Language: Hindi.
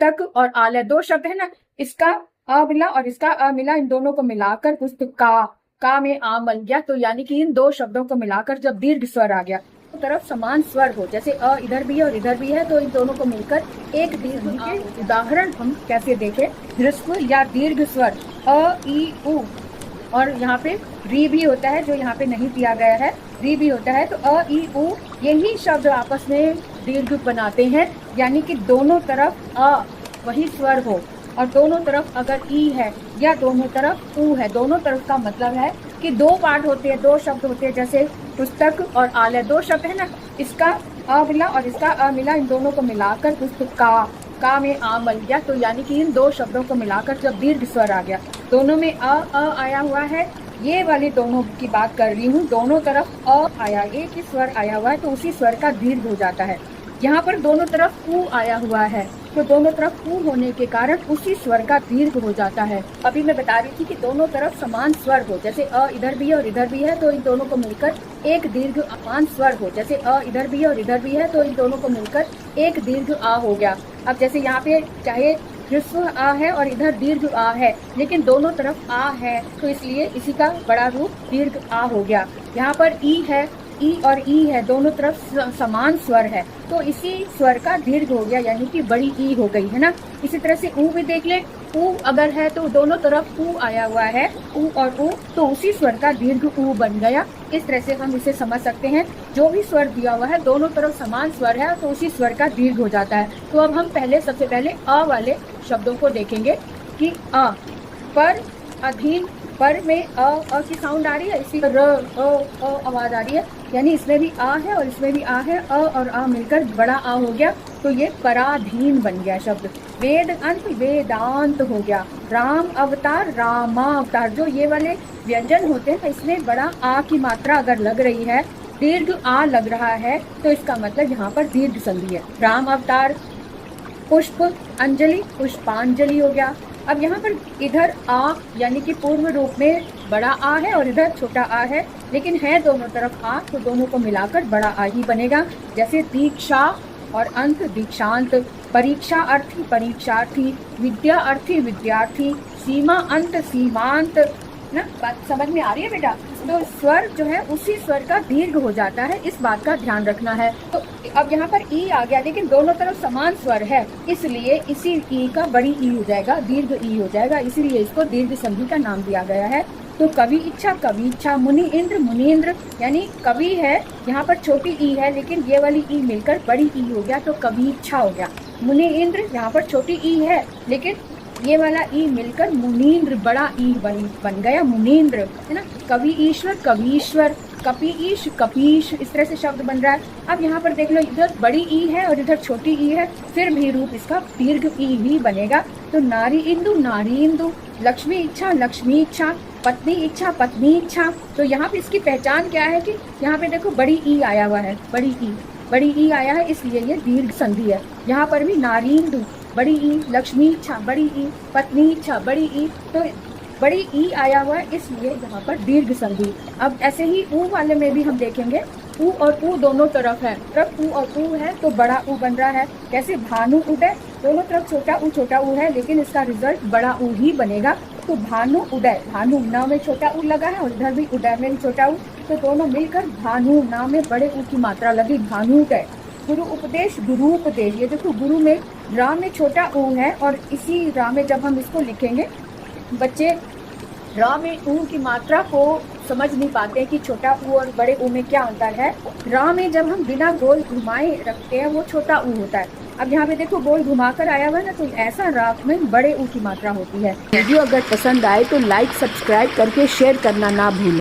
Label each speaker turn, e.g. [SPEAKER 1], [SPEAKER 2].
[SPEAKER 1] पुस्तक और आलय दो शब्द है ना, इसका अ मिला और इसका अ मिला, इन दोनों को मिलाकर पुस्तका, का में आ बन गया। तो यानी कि इन दो शब्दों को मिलाकर जब दीर्घ स्वर आ गया, तो तरफ समान स्वर हो, जैसे अ इधर भी है और इधर भी है, तो इन दोनों को मिलकर एक दीर्घ के उदाहरण हम कैसे देखें। ह्रस्व या दीर्घ स्वर अ ई उ, और यहाँ पे री भी होता है जो यहाँ पे नहीं दिया गया है, री भी होता है। तो अ ई उ यही शब्द आपस में दीर्घ बनाते हैं, यानी कि दोनों तरफ अ वही स्वर हो और दोनों तरफ अगर ई है या दोनों तरफ ऊ है, दोनों तरफ का मतलब है कि दो पार्ट होते हैं, दो शब्द होते हैं। जैसे पुस्तक और आलय दो शब्द है ना, इसका अ मिला और इसका अ मिला, इन दोनों को मिलाकर पुस्तका, का में आ बन गया। तो यानी कि इन दो शब्दों को मिलाकर जब दीर्घ स्वर आ गया, दोनों में अ आया हुआ है, ये वाली दोनों की बात कर रही हूँ, दोनों तरफ अ आया, एक ही स्वर आया हुआ है, तो उसी स्वर का दीर्घ हो जाता है। यहाँ पर दोनों तरफ ऊ आया हुआ है, तो दोनों तरफ ऊ होने के कारण उसी स्वर का दीर्घ हो जाता है। अभी मैं बता रही थी कि दोनों तरफ समान स्वर हो, जैसे अ इधर भी है और इधर भी है, तो इन दोनों को मिलकर एक दीर्घ समान स्वर हो, जैसे अ इधर भी है और इधर भी है, तो इन दोनों को मिलकर एक दीर्घ आ हो गया। अब जैसे यहाँ पे चाहे ह्रस्व आ है और इधर दीर्घ आ है, लेकिन दोनों तरफ आ है, तो इसलिए इसी का बड़ा रूप दीर्घ आ हो गया। यहाँ पर ई है, ई और ई है, दोनों तरफ समान स्वर है, तो इसी स्वर का दीर्घ हो गया, यानी कि बड़ी ई हो गई है ना। इसी तरह से ऊ भी देख ले, ऊ अगर है तो दोनों तरफ ऊ आया हुआ है, ऊ और ऊ, तो उसी स्वर का दीर्घ ऊ बन गया। इस तरह से हम इसे समझ सकते हैं, जो भी स्वर दिया हुआ है दोनों तरफ समान स्वर है, तो उसी स्वर का दीर्घ हो जाता है। तो अब हम सबसे पहले अ वाले शब्दों को देखेंगे कि अ पर, अधीन, पर में अ की साउंड आ रही है, इसी र अ आवाज आ रही है, यानी इसमें भी आ है और इसमें भी आ है, अ और आ मिलकर बड़ा आ हो गया, तो ये पराधीन बन गया शब्द। वेद अंत वेदांत हो गया। राम अवतार रामावतार, जो ये वाले व्यंजन होते हैं, इसमें बड़ा आ की मात्रा अगर लग रही है, दीर्घ आ लग रहा है, तो इसका मतलब यहाँ पर दीर्घ संधि है। राम अवतार, पुष्प अंजलि, पुष्पांजलि हो गया। अब यहाँ पर इधर आ यानी कि पूर्व रूप में बड़ा आ है और इधर छोटा आ है, लेकिन है दोनों तरफ आ, तो दोनों को मिलाकर बड़ा आ ही बनेगा। जैसे दीक्षा और अंत दीक्षांत, परीक्षा अर्थी परीक्षार्थी, विद्या अर्थी विद्यार्थी, सीमा अंत सीमांत ना। बात समझ में आ रही है बेटा? तो स्वर जो है उसी स्वर का दीर्घ हो जाता है, इस बात का ध्यान रखना है। तो अब यहाँ पर ई आ गया, लेकिन दोनों तरफ समान स्वर है, इसलिए इसी ई का बड़ी ई हो जाएगा, दीर्घ ई हो जाएगा, इसीलिए इसको दीर्घ संधि का नाम दिया गया है। तो कवि इच्छा, मुनि इंद्र, यानी कवि है, यहाँ पर छोटी ई है, लेकिन ये वाली ई मिलकर बड़ी ई हो गया, तो कवि इच्छा हो गया। मुनि इंद्र, यहाँ पर छोटी ई है, लेकिन ये वाला ई मिलकर मुनीन्द्र, बड़ा ई बन गया, मुनीन्द्र, है ना। कवि ईश्वर, कपीश कपीश, इस तरह से शब्द बन रहा है। अब यहाँ पर देख लो, इधर बड़ी ई है और इधर छोटी ई है, फिर भी रूप इसका दीर्घ ई ही बनेगा। तो नारी इंदु, लक्ष्मी इच्छा, पत्नी इच्छा। तो यहाँ पे इसकी पहचान क्या है कि यहाँ पे देखो बड़ी ई आया हुआ है, बड़ी ई आया है, इसलिए ये दीर्घ संधि है। यहाँ पर भी नारींदु, बड़ी ई, लक्ष्मी इच्छा, बड़ी ई, पत्नी इच्छा, बड़ी ई, तो बड़ी ई आया हुआ है, इसलिए यहाँ पर दीर्घ संधि। अब ऐसे ही ऊ वाले में भी हम देखेंगे, ऊ और ऊ दोनों तरफ है, तरफ ऊ और ऊ है, तो बड़ा ऊ बन रहा है। कैसे भानु उदय, दोनों तरफ छोटा ऊ है, लेकिन इसका रिजल्ट बड़ा ऊ ही बनेगा। तो भानु उदय, भानु नाम में छोटा ऊ लगा है और इधर भी उदय में छोटा ऊ, तो दोनों मिलकर भानु नाम में बड़े ऊ की मात्रा लगी, भानु उदय। गुरु उपदेश, ये देखो गुरु में रा में छोटा ऊ है, और इसी रा में जब हम इसको लिखेंगे, बच्चे रा में ऊ की मात्रा को समझ नहीं पाते कि छोटा ऊ और बड़े ऊ में क्या अंतर है। रा में जब हम बिना गोल घुमाए रखते हैं, वो छोटा ऊ होता है। अब यहाँ पे देखो गोल घुमाकर आया हुआ है ना, तो ऐसा रा में बड़े ऊ की मात्रा होती है। वीडियो अगर पसंद आए तो लाइक सब्सक्राइब करके शेयर करना ना भूलें।